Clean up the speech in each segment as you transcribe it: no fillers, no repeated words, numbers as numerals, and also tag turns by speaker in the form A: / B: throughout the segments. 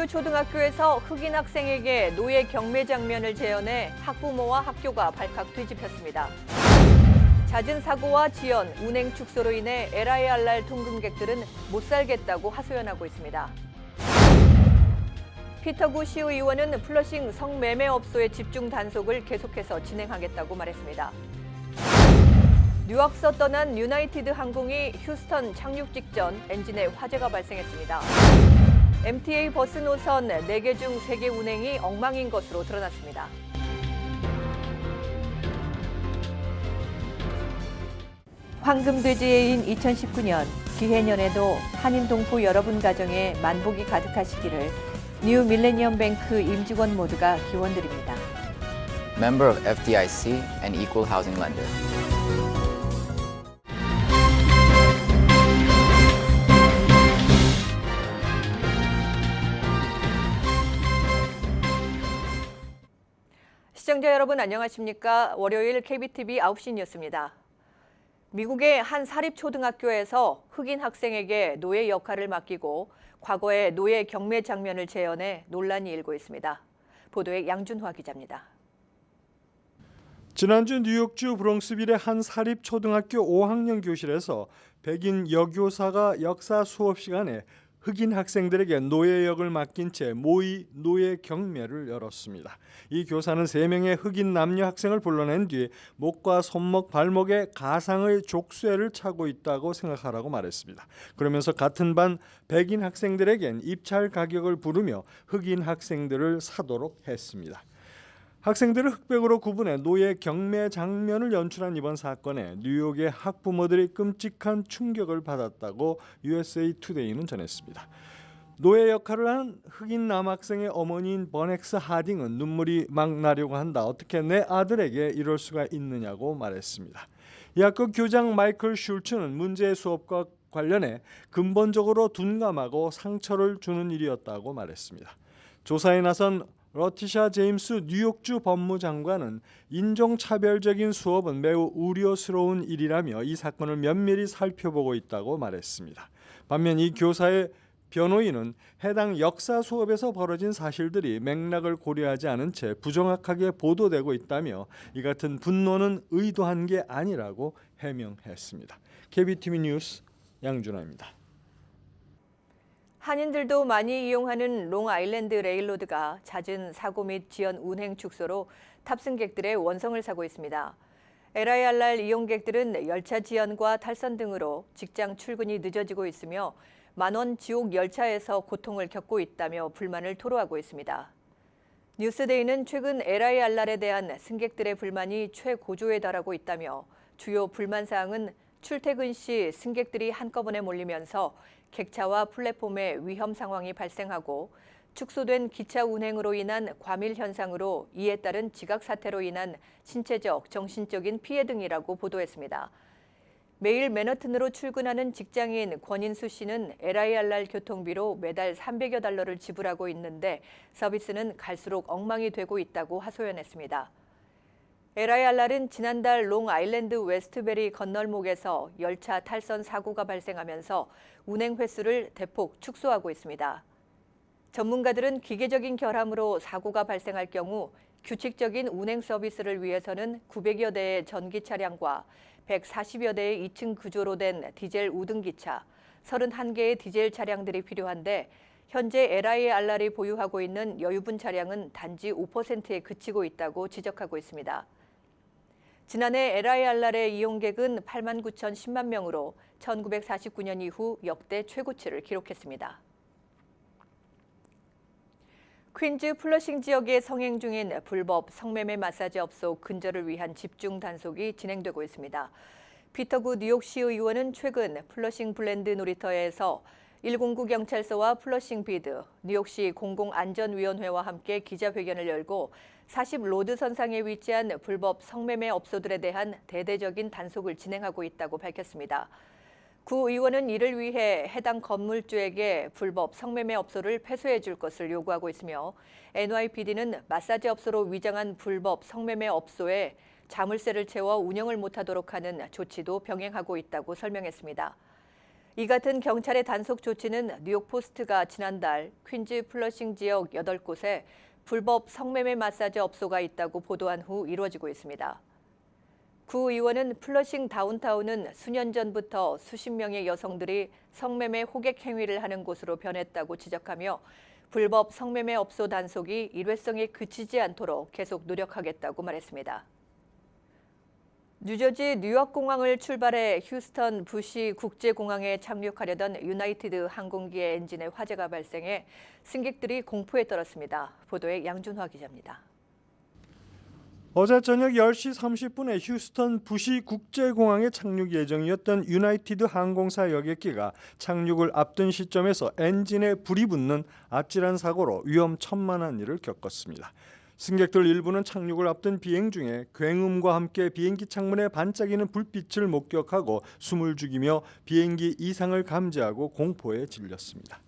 A: 뉴욕주 초등학교에서 흑인 학생에게 노예 경매 장면을 재현해 학부모와 학교가 발칵 뒤집혔습니다. 잦은 사고와 지연, 운행 축소로 인해 LIRR 통근객들은 못 살겠다고 하소연하고 있습니다. 피터구 시의원은 플러싱 성매매 업소의 집중 단속을 계속해서 진행하겠다고 말했습니다. 뉴욕서 떠난 유나이티드 항공이 휴스턴 착륙 직전 엔진에 화재가 발생했습니다. MTA 버스 노선 4개 중 3개 운행이 엉망인 것으로 드러났습니다. 황금돼지해인 2019년 기해년에도 한인 동포 여러분 가정에 만복이 가득하시기를 뉴 밀레니엄 뱅크 임직원 모두가 기원드립니다.
B: Member of FDIC and Equal Housing Lender.
A: 시청자 여러분 안녕하십니까? 월요일 KBTV 9시 뉴스입니다. 미국의 한 사립초등학교에서 흑인 학생에게 노예 역할을 맡기고 과거의 노예 경매 장면을 재현해 논란이 일고 있습니다. 보도에 양준화 기자입니다.
C: 지난주 뉴욕주 브롱스빌의 한 사립초등학교 5학년 교실에서 백인 여교사가 역사 수업 시간에 흑인 학생들에게 노예 역을 맡긴 채 모의 노예 경매를 열었습니다. 이 교사는 3명의 흑인 남녀 학생을 불러낸 뒤 목과 손목, 발목에 가상의 족쇄를 차고 있다고 생각하라고 말했습니다. 그러면서 같은 반 백인 학생들에겐 입찰 가격을 부르며 흑인 학생들을 사도록 했습니다. 학생들을 흑백으로 구분해 노예 경매 장면을 연출한 이번 사건에 뉴욕의 학부모들이 끔찍한 충격을 받았다고 USA 투데이는 전했습니다. 노예 역할을 한 흑인 남학생의 어머니인 버넥스 하딩은 눈물이 막 나려고 한다. 어떻게 내 아들에게 이럴 수가 있느냐고 말했습니다. 이 학교 교장 마이클 슐츠는 문제의 수업과 관련해 근본적으로 둔감하고 상처를 주는 일이었다고 말했습니다. 조사에 나선 러티샤 제임스 뉴욕주 법무장관은 인종차별적인 수업은 매우 우려스러운 일이라며 이 사건을 면밀히 살펴보고 있다고 말했습니다. 반면 이 교사의 변호인은 해당 역사 수업에서 벌어진 사실들이 맥락을 고려하지 않은 채 부정확하게 보도되고 있다며 이 같은 분노는 의도한 게 아니라고 해명했습니다. KBTV 뉴스 양준하입니다.
A: 한인들도 많이 이용하는 롱아일랜드 레일로드가 잦은 사고 및 지연 운행 축소로 탑승객들의 원성을 사고 있습니다. LIRR 이용객들은 열차 지연과 탈선 등으로 직장 출근이 늦어지고 있으며 만원 지옥 열차에서 고통을 겪고 있다며 불만을 토로하고 있습니다. 뉴스데이는 최근 LIRR에 대한 승객들의 불만이 최고조에 달하고 있다며 주요 불만 사항은 출퇴근 시 승객들이 한꺼번에 몰리면서 객차와 플랫폼에 위험 상황이 발생하고 축소된 기차 운행으로 인한 과밀 현상으로 이에 따른 지각 사태로 인한 신체적, 정신적인 피해 등이라고 보도했습니다. 매일 맨하튼으로 출근하는 직장인 권인수 씨는 LIRR 교통비로 매달 300여 달러를 지불하고 있는데 서비스는 갈수록 엉망이 되고 있다고 하소연했습니다. LIRR은 지난달 롱아일랜드 웨스트베리 건널목에서 열차 탈선 사고가 발생하면서 운행 횟수를 대폭 축소하고 있습니다. 전문가들은 기계적인 결함으로 사고가 발생할 경우 규칙적인 운행 서비스를 위해서는 900여 대의 전기 차량과 140여 대의 2층 구조로 된 디젤 우등기차, 31개의 디젤 차량들이 필요한데 현재 LIRR이 보유하고 있는 여유분 차량은 단지 5%에 그치고 있다고 지적하고 있습니다. 지난해 LIRR의 이용객은 8만 9천 10만 명으로 1949년 이후 역대 최고치를 기록했습니다. 퀸즈 플러싱 지역에 성행 중인 불법 성매매 마사지 업소 근절을 위한 집중 단속이 진행되고 있습니다. 피터구 뉴욕시 의원은 최근 플러싱 블렌드 놀이터에서 109 경찰서와 플러싱 비드, 뉴욕시 공공안전위원회와 함께 기자회견을 열고 40 로드 선상에 위치한 불법 성매매 업소들에 대한 대대적인 단속을 진행하고 있다고 밝혔습니다. 구 의원은 이를 위해 해당 건물주에게 불법 성매매 업소를 폐쇄해 줄 것을 요구하고 있으며 NYPD는 마사지 업소로 위장한 불법 성매매 업소에 자물쇠를 채워 운영을 못하도록 하는 조치도 병행하고 있다고 설명했습니다. 이 같은 경찰의 단속 조치는 뉴욕 포스트가 지난달 퀸즈 플러싱 지역 8곳에 불법 성매매 마사지 업소가 있다고 보도한 후 이루어지고 있습니다. 구 의원은 플러싱 다운타운은 수년 전부터 수십 명의 여성들이 성매매 호객 행위를 하는 곳으로 변했다고 지적하며 불법 성매매 업소 단속이 일회성에 그치지 않도록 계속 노력하겠다고 말했습니다. 뉴저지 뉴욕공항을 출발해 휴스턴 부시 국제공항에 착륙하려던 유나이티드 항공기의 엔진에 화재가 발생해 승객들이 공포에 떨었습니다. 보도에 양준화 기자입니다.
C: 어제 저녁 10시 30분에 휴스턴 부시 국제공항에 착륙 예정이었던 유나이티드 항공사 여객기가 착륙을 앞둔 시점에서 엔진에 불이 붙는 아찔한 사고로 위험천만한 일을 겪었습니다. 승객들 일부는 착륙을 앞둔 비행 중에 굉음과 함께 비행기 창문에 반짝이는 불빛을 목격하고 숨을 죽이며 비행기 이상을 감지하고 공포에 질렸습니다.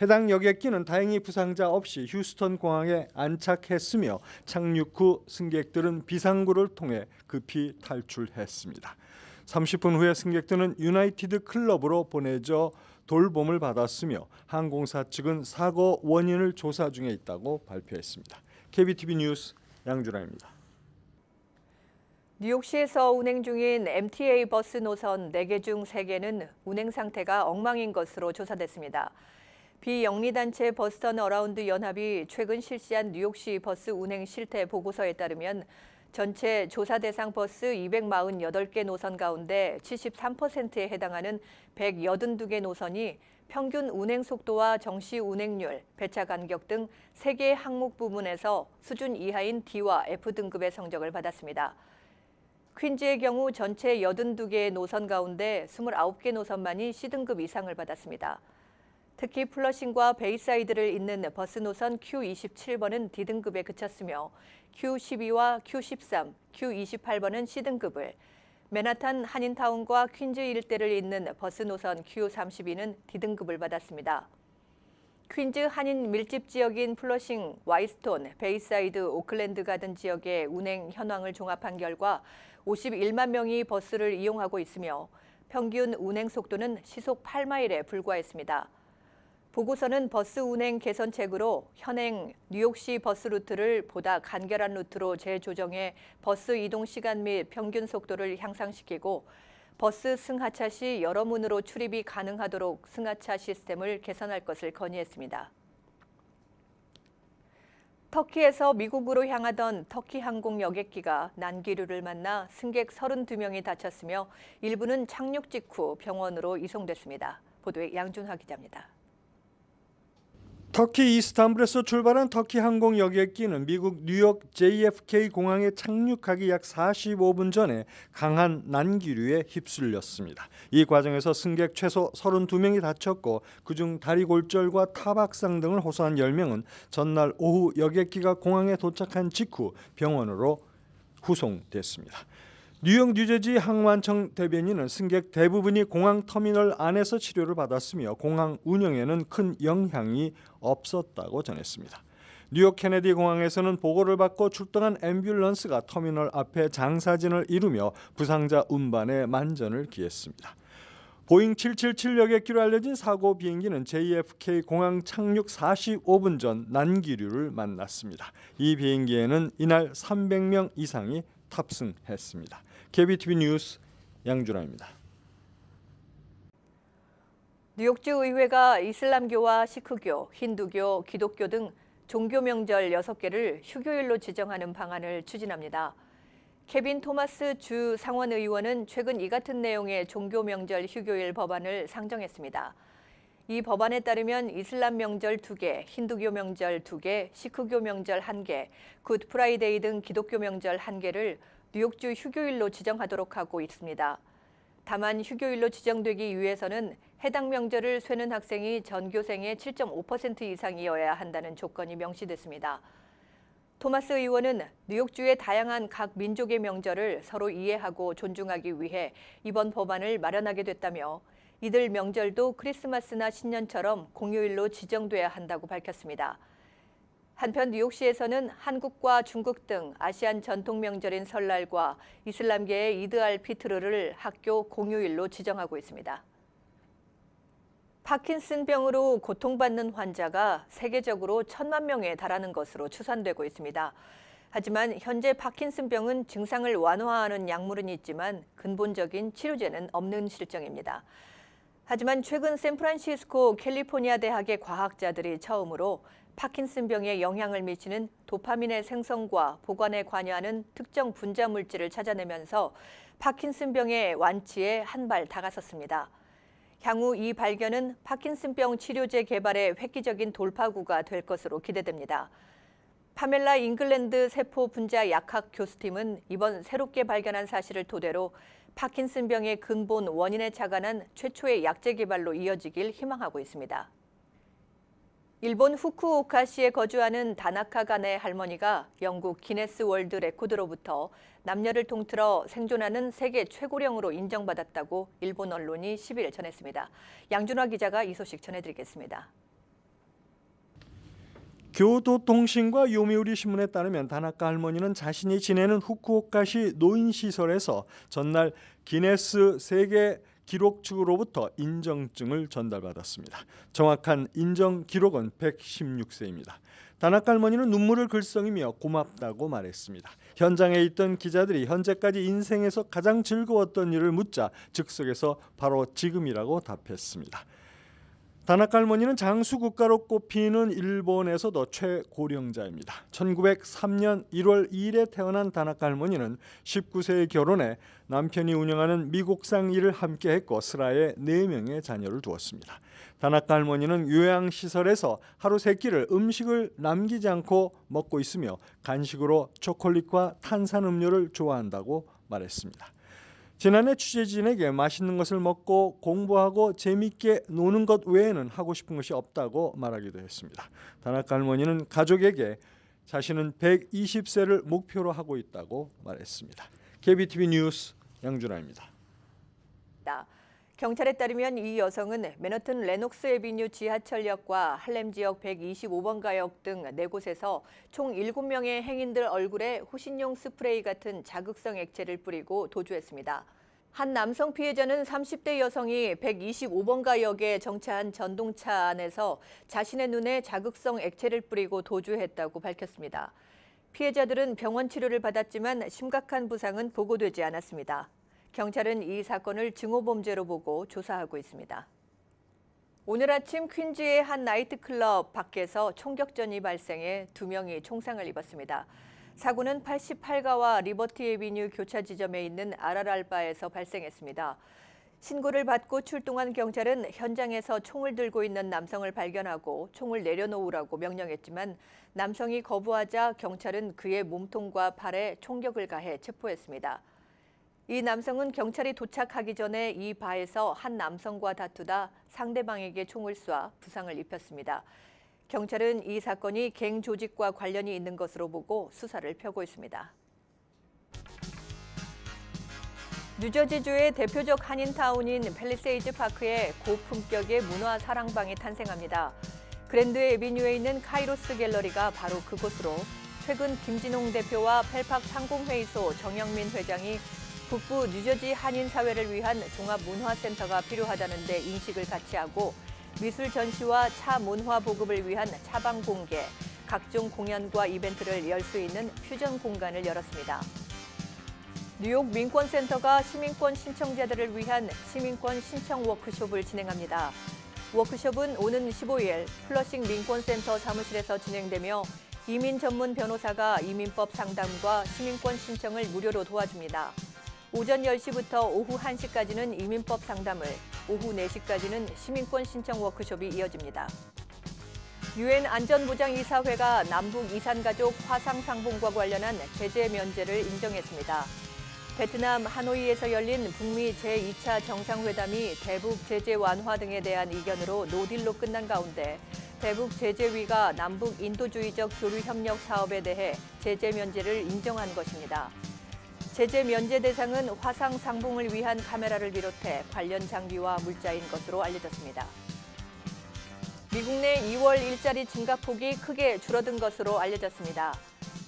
C: 해당 여객기는 다행히 부상자 없이 휴스턴 공항에 안착했으며 착륙 후 승객들은 비상구를 통해 급히 탈출했습니다. 30분 후에 승객들은 유나이티드 클럽으로 보내져 돌봄을 받았으며 항공사 측은 사고 원인을 조사 중에 있다고 발표했습니다. KBTV 뉴스 양준하입니다.
A: 뉴욕시에서 운행 중인 MTA 버스 노선 4개 중 3개는 운행 상태가 엉망인 것으로 조사됐습니다. 비영리단체 버스턴 어라운드 연합이 최근 실시한 뉴욕시 버스 운행 실태 보고서에 따르면 전체 조사 대상 버스 248개 노선 가운데 73%에 해당하는 182개 노선이 평균 운행 속도와 정시 운행률, 배차 간격 등 3개의 항목 부분에서 수준 이하인 D와 F 등급의 성적을 받았습니다. 퀸즈의 경우 전체 82개의 노선 가운데 29개 노선만이 C등급 이상을 받았습니다. 특히 플러싱과 베이사이드를 잇는 버스 노선 Q27번은 D등급에 그쳤으며 Q12와 Q13, Q28번은 C등급을, 맨하탄 한인타운과 퀸즈 일대를 잇는 버스 노선 Q32는 D등급을 받았습니다. 퀸즈 한인 밀집 지역인 플러싱, 와이스톤, 베이사이드, 오클랜드 가든 지역의 운행 현황을 종합한 결과 51만 명이 버스를 이용하고 있으며 평균 운행 속도는 시속 8마일에 불과했습니다. 보고서는 버스 운행 개선책으로 현행 뉴욕시 버스 루트를 보다 간결한 루트로 재조정해 버스 이동 시간 및 평균 속도를 향상시키고 버스 승하차 시 여러 문으로 출입이 가능하도록 승하차 시스템을 개선할 것을 건의했습니다. 터키에서 미국으로 향하던 터키 항공 여객기가 난기류를 만나 승객 32명이 다쳤으며 일부는 착륙 직후 병원으로 이송됐습니다. 보도에 양준화 기자입니다.
C: 터키 이스탄불에서 출발한 터키 항공 여객기는 미국 뉴욕 JFK 공항에 착륙하기 약 45분 전에 강한 난기류에 휩쓸렸습니다. 이 과정에서 승객 최소 32명이 다쳤고 그중 다리 골절과 타박상 등을 호소한 10명은 전날 오후 여객기가 공항에 도착한 직후 병원으로 후송됐습니다. 뉴욕 뉴저지 항만청 대변인은 승객 대부분이 공항 터미널 안에서 치료를 받았으며 공항 운영에는 큰 영향이 없었다고 전했습니다. 뉴욕 케네디 공항에서는 보고를 받고 출동한 앰뷸런스가 터미널 앞에 장사진을 이루며 부상자 운반에 만전을 기했습니다. 보잉 777 여객기로 알려진 사고 비행기는 JFK 공항 착륙 45분 전 난기류를 만났습니다. 이 비행기에는 이날 300명 이상이 탑승했습니다. KBTV 뉴스 양준하입니다.
A: 뉴욕주 의회가 이슬람교와 시크교, 힌두교, 기독교 등 종교 명절 6개를 휴교일로 지정하는 방안을 추진합니다. 케빈 토마스 주 상원 의원은 최근 이 같은 내용의 종교 명절 휴교일 법안을 상정했습니다. 이 법안에 따르면 이슬람 명절 2개, 힌두교 명절 2개, 시크교 명절 1개, 굿 프라이데이 등 기독교 명절 1개를 뉴욕주 휴교일로 지정하도록 하고 있습니다. 다만 휴교일로 지정되기 위해서는 해당 명절을 쇠는 학생이 전교생의 7.5% 이상이어야 한다는 조건이 명시됐습니다. 토마스 의원은 뉴욕주의 다양한 각 민족의 명절을 서로 이해하고 존중하기 위해 이번 법안을 마련하게 됐다며 이들 명절도 크리스마스나 신년처럼 공휴일로 지정돼야 한다고 밝혔습니다. 한편 뉴욕시에서는 한국과 중국 등 아시안 전통 명절인 설날과 이슬람계의 이드 알 피트르를 학교 공휴일로 지정하고 있습니다. 파킨슨병으로 고통받는 환자가 세계적으로 1,000만 명에 달하는 것으로 추산되고 있습니다. 하지만 현재 파킨슨병은 증상을 완화하는 약물은 있지만 근본적인 치료제는 없는 실정입니다. 하지만 최근 샌프란시스코 캘리포니아 대학의 과학자들이 처음으로 파킨슨병에 영향을 미치는 도파민의 생성과 보관에 관여하는 특정 분자 물질을 찾아내면서 파킨슨병의 완치에 한 발 다가섰습니다. 향후 이 발견은 파킨슨병 치료제 개발의 획기적인 돌파구가 될 것으로 기대됩니다. 파멜라 잉글랜드 세포 분자 약학 교수팀은 이번 새롭게 발견한 사실을 토대로 파킨슨병의 근본 원인에 착안한 최초의 약제 개발로 이어지길 희망하고 있습니다. 일본 후쿠오카시에 거주하는 다나카 간의 할머니가 영국 기네스 월드 레코드로부터 남녀를 통틀어 생존하는 세계 최고령으로 인정받았다고 일본 언론이 10일 전했습니다. 양준화 기자가 이 소식 전해드리겠습니다.
C: 교도통신과 요미우리 신문에 따르면 다나카 할머니는 자신이 지내는 후쿠오카시 노인시설에서 전날 기네스 세계 기록 측으로부터 인정증을 전달받았습니다. 정확한 인정 기록은 116세입니다. 다나카 할머니는 눈물을 글썽이며 고맙다고 말했습니다. 현장에 있던 기자들이 현재까지 인생에서 가장 즐거웠던 일을 묻자 즉석에서 바로 지금이라고 답했습니다. 다나카 할머니는 장수 국가로 꼽히는 일본에서도 최고령자입니다. 1903년 1월 2일에 태어난 다나카 할머니는 19세에 결혼해 남편이 운영하는 미국상 일을 함께했고 슬하에 4명의 자녀를 두었습니다. 다나카 할머니는 요양시설에서 하루 3끼를 음식을 남기지 않고 먹고 있으며 간식으로 초콜릿과 탄산음료를 좋아한다고 말했습니다. 지난해 취재진에게 맛있는 것을 먹고 공부하고 재미있게 노는 것 외에는 하고 싶은 것이 없다고 말하기도 했습니다. 다나카 할머니는 가족에게 자신은 120세를 목표로 하고 있다고 말했습니다. KBTV 뉴스 양준하입니다.
A: 경찰에 따르면 이 여성은 맨하튼 레녹스 애비뉴 지하철역과 할렘 지역 125번 가역 등 4곳에서 총 7명의 행인들 얼굴에 후신용 스프레이 같은 자극성 액체를 뿌리고 도주했습니다. 한 남성 피해자는 30대 여성이 125번 가역에 정차한 전동차 안에서 자신의 눈에 자극성 액체를 뿌리고 도주했다고 밝혔습니다. 피해자들은 병원 치료를 받았지만 심각한 부상은 보고되지 않았습니다. 경찰은 이 사건을 증오범죄로 보고 조사하고 있습니다. 오늘 아침 퀸즈의 한 나이트클럽 밖에서 총격전이 발생해 2명이 총상을 입었습니다. 사고는 88가와 리버티 애비뉴 교차 지점에 있는 아라랄바에서 발생했습니다. 신고를 받고 출동한 경찰은 현장에서 총을 들고 있는 남성을 발견하고 총을 내려놓으라고 명령했지만 남성이 거부하자 경찰은 그의 몸통과 팔에 총격을 가해 체포했습니다. 이 남성은 경찰이 도착하기 전에 이 바에서 한 남성과 다투다 상대방에게 총을 쏴 부상을 입혔습니다. 경찰은 이 사건이 갱 조직과 관련이 있는 것으로 보고 수사를 펴고 있습니다. 뉴저지주의 대표적 한인타운인 팰리세이즈 파크에 고품격의 문화 사랑방이 탄생합니다. 그랜드 애비뉴에 있는 카이로스 갤러리가 바로 그곳으로 최근 김진홍 대표와 펠팍 상공회의소 정영민 회장이 북부 뉴저지 한인 사회를 위한 종합문화센터가 필요하다는 데 인식을 같이 하고 미술 전시와 차 문화 보급을 위한 차방 공개, 각종 공연과 이벤트를 열 수 있는 퓨전 공간을 열었습니다. 뉴욕 민권센터가 시민권 신청자들을 위한 시민권 신청 워크숍을 진행합니다. 워크숍은 오는 15일 플러싱 민권센터 사무실에서 진행되며 이민 전문 변호사가 이민법 상담과 시민권 신청을 무료로 도와줍니다. 오전 10시부터 오후 1시까지는 이민법 상담을, 오후 4시까지는 시민권 신청 워크숍이 이어집니다. 유엔 안전보장이사회가 남북 이산가족 화상상봉과 관련한 제재 면제를 인정했습니다. 베트남 하노이에서 열린 북미 제2차 정상회담이 대북 제재 완화 등에 대한 이견으로 노딜로 끝난 가운데 대북 제재위가 남북 인도주의적 교류협력 사업에 대해 제재 면제를 인정한 것입니다. 제재 면제 대상은 화상 상봉을 위한 카메라를 비롯해 관련 장비와 물자인 것으로 알려졌습니다. 미국 내 2월 일자리 증가폭이 크게 줄어든 것으로 알려졌습니다.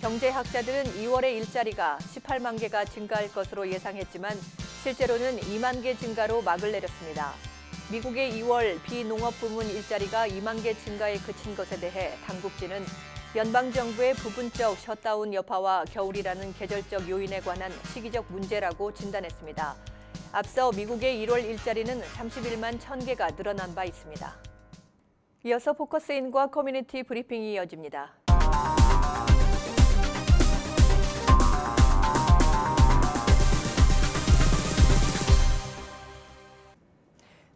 A: 경제학자들은 2월의 일자리가 18만 개가 증가할 것으로 예상했지만 실제로는 2만 개 증가로 막을 내렸습니다. 미국의 2월 비농업 부문 일자리가 2만 개 증가에 그친 것에 대해 당국진은 연방정부의 부분적 셧다운 여파와 겨울이라는 계절적 요인에 관한 시기적 문제라고 진단했습니다. 앞서 미국의 1월 일자리는 31만 1,000개가 늘어난 바 있습니다. 이어서 포커스인과 커뮤니티 브리핑이 이어집니다.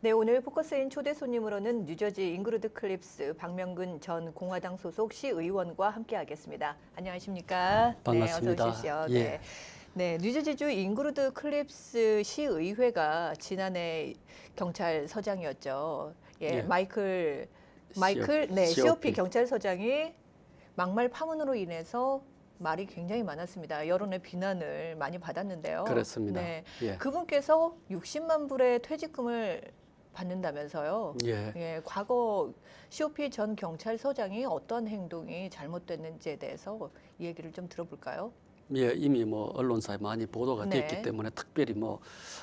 A: 네, 오늘 포커스인 초대 손님으로는 뉴저지 잉그루드 클립스 박명근 전 공화당 소속 시의원과 함께하겠습니다. 안녕하십니까?
D: 반갑습니다.
A: 네, 어서 오십시오.
D: 예.
A: 네. 네, 뉴저지주 잉그루드 클립스 시의회가 지난해 경찰서장이었죠. 예,
D: 예.
A: 마이클
D: COP.
A: COP 경찰서장이 막말 파문으로 인해서 말이 굉장히 많았습니다. 여론의 비난을 많이 받았는데요.
D: 그렇습니다.
A: 네,
D: 예.
A: 그분께서 60만 불의 퇴직금을 받는다면서요.
D: 예.
A: 예, 과거 COP 전 경찰서장이 어떤 행동이 잘못됐는지에 대해서 이 얘기를 좀 들어볼까요?
D: 예, 이미 뭐 언론사에 많이 보도가
A: 네.
D: 됐기 때문에 특별히 뭐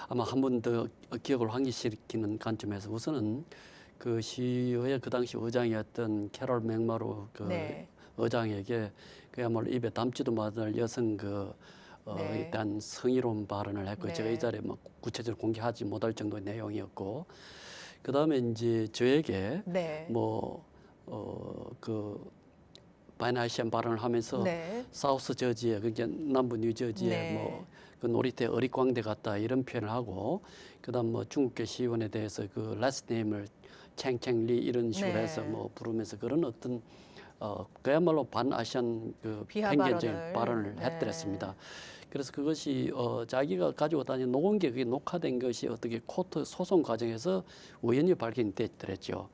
D: 아마 한 번 더 기억을 환기시키는 관점에서 우선은 그 시의회 그 당시 의장이었던 캐롤 맥마로 그
A: 네.
D: 의장에게 그야말로 입에 담지도 못할 여성
A: 네.
D: 일단 성희롱 발언을 했고
A: 네.
D: 제가 이 자리에 뭐 구체적으로 공개하지 못할 정도의 내용이었고 그 다음에 이제 저에게
A: 네.
D: 그 바이나시안 발언을 하면서
A: 네.
D: 사우스 저지에 그러니까 남부 뉴저지에
A: 네.
D: 뭐 그 놀이터 어릿광대 같다 이런 표현을 하고 그다음 뭐 중국계 시의원에 대해서 그 라스트 네임을 챙챙리 이런 식으로
A: 네.
D: 해서 뭐 부르면서 그런 어떤 그야말로 반아시안 그
A: 비하
D: 편견적인
A: 발언을.
D: 발언을
A: 네.
D: 했더랬습니다. 그래서 그것이 자기가 가지고 다니는 녹음 게 그게 녹화된 것이 어떻게 코트 소송 과정에서 우연히 발견이 됐더랬죠.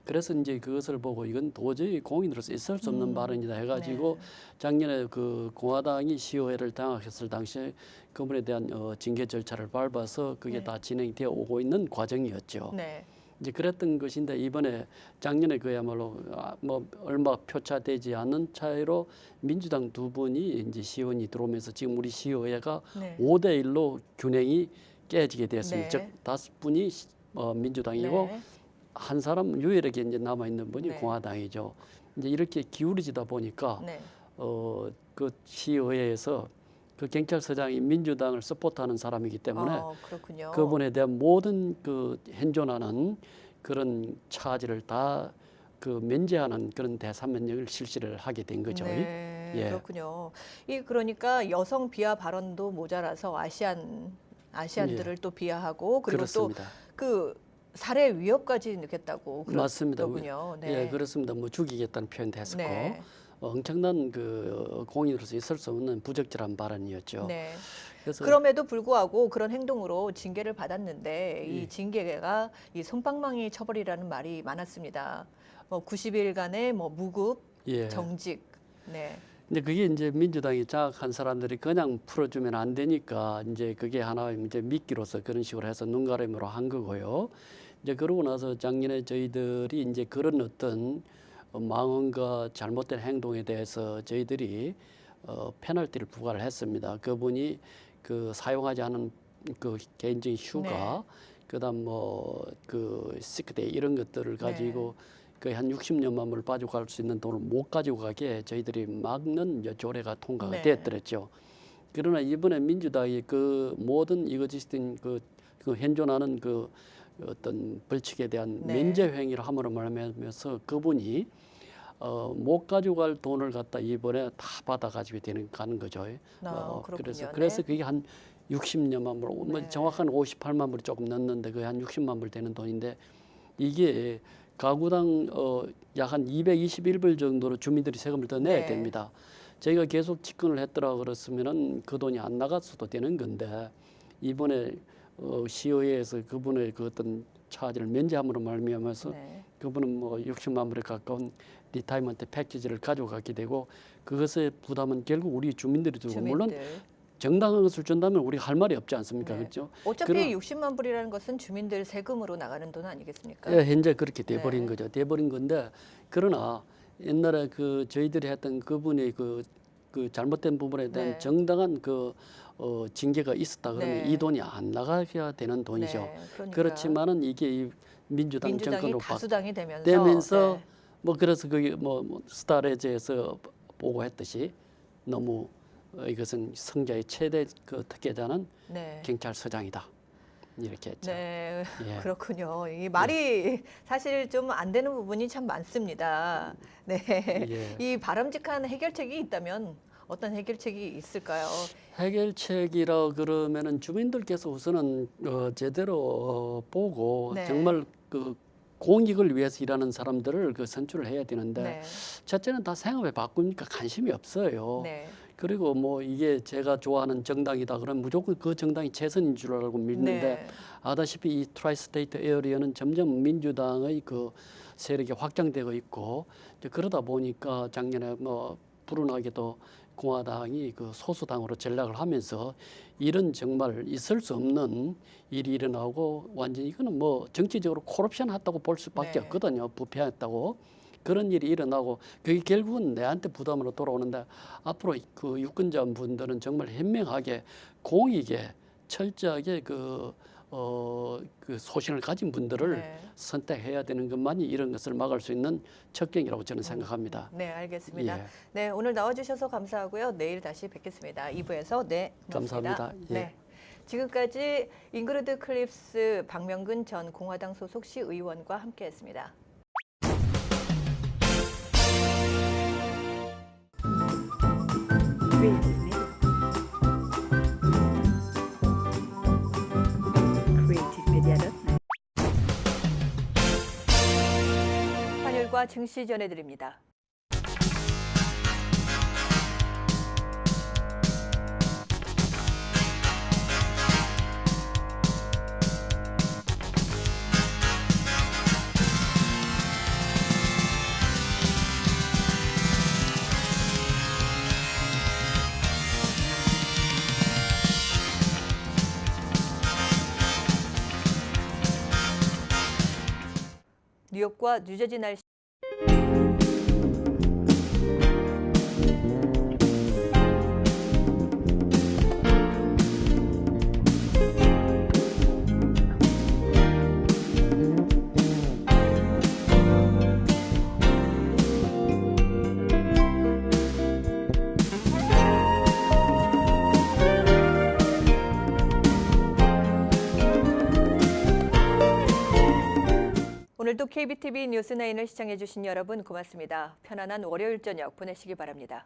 D: 그래서 이제 그것을 보고 이건 도저히 공인으로서 있을 수 없는 발언이다 해가지고
A: 네.
D: 작년에 그 공화당이 시의회를 장악했을 당시에 그분에 대한 징계 절차를 밟아서 그게
A: 네.
D: 다 진행되어 오고 있는 과정이었죠.
A: 네.
D: 이제 그랬던 것인데 이번에 작년에 그야말로 뭐 얼마 표차되지 않은 차이로 민주당 두 분이 이제 시의원이 들어오면서 지금 우리 시의회가
A: 네.
D: 5대 1로 균형이 깨지게 됐습니다.
A: 네.
D: 즉 5분이 민주당이고
A: 네.
D: 한 사람 유일하게 이제 남아 있는 분이
A: 네.
D: 공화당이죠. 이제 이렇게 기울어지다 보니까
A: 네.
D: 그 시의회에서 그 경찰서장이 민주당을 서포트하는 사람이기 때문에
A: 그렇군요.
D: 그분에 대한 모든 그 현존하는 그런 차지를 다 그 면제하는 그런 대사 명령을 실시를 하게 된 거죠.
A: 네,
D: 예.
A: 그렇군요. 그러니까 여성 비하 발언도 모자라서 아시안들을 또 비하하고 그리고
D: 예. 그렇습니다.
A: 또 그 살해 위협까지 느꼈다고
D: 맞습니다.
A: 그러더군요.
D: 예, 그렇습니다. 뭐 죽이겠다는 표현도 했었고
A: 네.
D: 엄청난 그 공인으로서 있을 수 없는 부적절한 발언이었죠.
A: 네.
D: 그래서
A: 그럼에도 불구하고 그런 행동으로 징계를 받았는데
D: 예.
A: 이 징계가 이 솜방망이 처벌이라는 말이 많았습니다. 뭐 90일간의 뭐 무급,
D: 예.
A: 정직. 네.
D: 근데 그게 이제 민주당이 장악한 사람들이 그냥 풀어주면 안 되니까 이제 그게 하나의 이제 미끼로서 그런 식으로 해서 눈가림으로 한 거고요. 이제 그러고 나서 작년에 저희들이 이제 그런 어떤 망언과 잘못된 행동에 대해서 저희들이 페널티를 부과를 했습니다. 그분이 그 사용하지 않은 그 개인적인 휴가, 그다음 뭐 그 시크데이 이런 것들을 가지고 거의 한 60년만 불 빠져갈 수 있는 돈을 못 가지고 가게 저희들이 막는 조례가 통과가
A: 네.
D: 됐더랬죠. 그러나 이번에 민주당이 그 모든 이거짓된 그 현존하는 그 어떤 벌칙에 대한
A: 네.
D: 면제 행위를 함으로 말하면서 그분이 못 가져갈 돈을 갖다 이번에 다 받아가지고 가는 거죠.
A: 그렇군요.
D: 그래서 그게 한 60년만 불, 뭐
A: 네.
D: 정확한 58만 불이 조금 넘는데 그게 한 60만 불 되는 돈인데 이게 가구당 약 한 221불 정도로 주민들이 세금을 더 내야
A: 네.
D: 됩니다. 저희가 계속 집권을 했더라 그랬으면은 그 돈이 안 나갔어도 되는 건데 이번에 시의회에서 그분의 그 어떤 차지를 면제함으로 말미암아서
A: 네.
D: 그분은 뭐 60만 불에 가까운 리타이먼트 패키지를 가져가게 되고 그것의 부담은 결국 우리 주민들이 두고 물론 정당한 것을 준다면 우리가 할 말이 없지 않습니까?
A: 네.
D: 그렇죠?
A: 어차피
D: 그럼-
A: 60만 불이라는 것은 주민들 세금으로 나가는 돈 아니겠습니까?
D: 예, 현재 그렇게 돼버린
A: 네.
D: 거죠. 돼버린 건데 그러나 옛날에 그 저희들이 했던 그분의 그 그 잘못된 부분에 대한
A: 네.
D: 정당한 징계가 있었다 그러면
A: 네.
D: 이 돈이 안 나가야 되는 돈이죠.
A: 네, 그러니까
D: 그렇지만은 이게 이 민주당
A: 민주당이
D: 정권으로
A: 다수당이 되면서
D: 되면서
A: 네.
D: 뭐 그래서 그게 뭐 스타레즈에서 보고했듯이 너무 이것은 성자의 최대 그 특혜자는
A: 네.
D: 경찰서장이다 이렇게 했죠.
A: 네,
D: 예.
A: 그렇군요. 이 말이 사실 좀 안 되는 부분이 참 많습니다. 네,
D: 예.
A: 이 바람직한 해결책이 있다면 어떤 해결책이 있을까요?
D: 해결책이라 그러면은 주민들께서 우선은 제대로 보고
A: 네.
D: 정말 그 공익을 위해서 일하는 사람들을 그 선출을 해야 되는데
A: 네,
D: 첫째는 다 생업에 바꾸니까 관심이 없어요.
A: 네,
D: 그리고 뭐 이게 제가 좋아하는 정당이다 그러면 무조건 그 정당이 최선인 줄 알고 믿는데
A: 네.
D: 아다시피 이 트라이스테이트 에어리어는 점점 민주당의 그 세력이 확장되고 있고 이제 그러다 보니까 작년에 뭐 불운하게도 공화당이 그 소수당으로 전락을 하면서 이런 정말 있을 수 없는 일이 일어나고 완전히 이거는 뭐 정치적으로 코럽션 했다고 볼 수밖에
A: 네.
D: 없거든요. 부패했다고. 그런 일이 일어나고 그게 결국은 내한테 부담으로 돌아오는데 앞으로 그 유권자 분들은 정말 현명하게 공익에 철저하게 그 소신을 가진 분들을
A: 네.
D: 선택해야 되는 것만이 이런 것을 막을 수 있는 척경이라고 저는 생각합니다.
A: 네, 알겠습니다.
D: 예.
A: 네, 오늘 나와주셔서 감사하고요. 내일 다시 뵙겠습니다. 2부에서 네, 고맙습니다.
D: 감사합니다. 예.
A: 네, 지금까지 잉그리드 클립스 박명근 전 공화당 소속 시의원과 함께했습니다. 환율과 증시 전해드립니다. 뉴욕과 뉴저지 날씨. 오늘도 KBTV 뉴스9을 시청해주신 여러분 고맙습니다. 편안한 월요일 저녁 보내시기 바랍니다.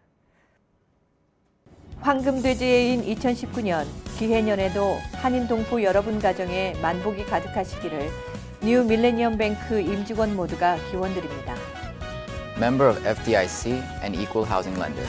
A: 황금돼지해인 2019년 기해년에도 한인 동포 여러분 가정에 만복이 가득하시기를 뉴 밀레니엄 뱅크 임직원 모두가 기원드립니다.
B: Member of FDIC and equal housing lender.